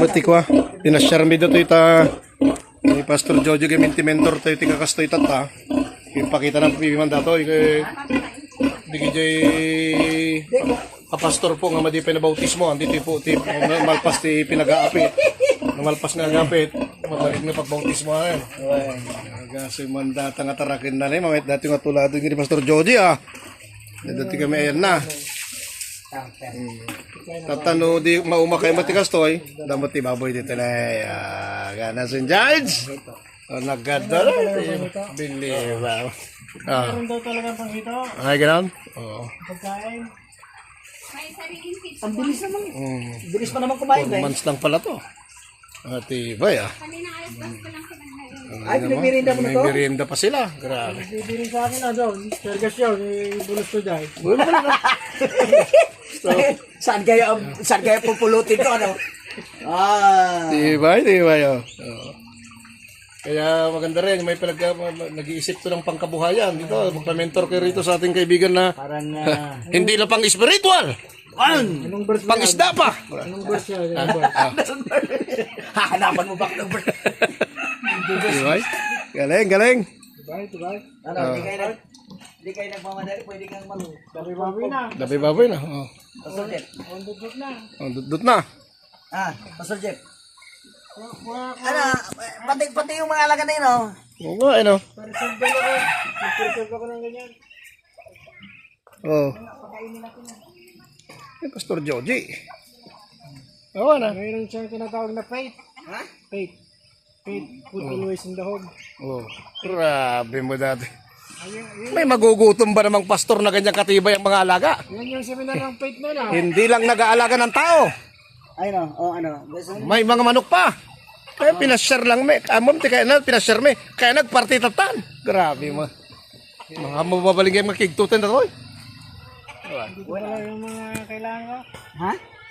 Mati ko pinasyar mi dito ita ni Pastor Jojo Geminti mentor tayo tika kasto itata ipakita ng piman dato digijay pastor po nga madi pa na bautismo andito po ti malpas ti pinag-aapi malpas nga agapit mabalik na pagbautismo ayan kasi mandata nga tarakin na ni mamit dati nga tulado ni Pastor Jojo dati kami ayan na tatano di maumakay matikas toy damot ti baboy dito na gana sin judge nagada believe Meron daw talaga pang ito. ay ganon Pagkain. Ang bilis naman. Bilis pa naman kumain. 4 months lang pala to tibay Ay, pinagmirinda mo na to? may merienda pa sila grabe Bibili sa akin na doon. Sergasyon, ibulos ko dahil. Saan kaya pupulutin to, ano? tibay kaya maganda rin, may nag-iisip to ng pangkabuhayan dito, magpa-mentor kayo rito sa ating kaibigan na Parang, hindi lang pang spiritual, anong verse pang isda pa. Anong verse yan? Anong verse? Hahanapan mo ba ang number? Diba? Galing. Diba? Ano, hindi kayo nagmamadali, pwede kang Baboy na. Baboy na. Pastor Jeff. Ondot na. Dudut na. Pastor Jeff. Ano, pati yung mga alaga na yun, oh. Oo nga, ano. Parisog ba ako? Parisog ako ng ganyan. Oh. Pastor Joji. Oo na. Mayroon siyang tinatawag na faith. Ha? Faith. Faith. Put always in the home. Oh. Grabe mo dati. May magugutom ba namang pastor na ganyang katibay ang mga alaga? Yan yung seminar ng faith na na. Hindi lang nag-aalaga ng tao. Ay, no. Oh, ano. May mga manok pa. Kaya pinashare lang me. Amom ti kaya na pinashare me. Kaya nagparty tatan. Grabe mo. Mga mababaling yung mga kigtutin na to. Wala yung mga kailangan ko. Ha?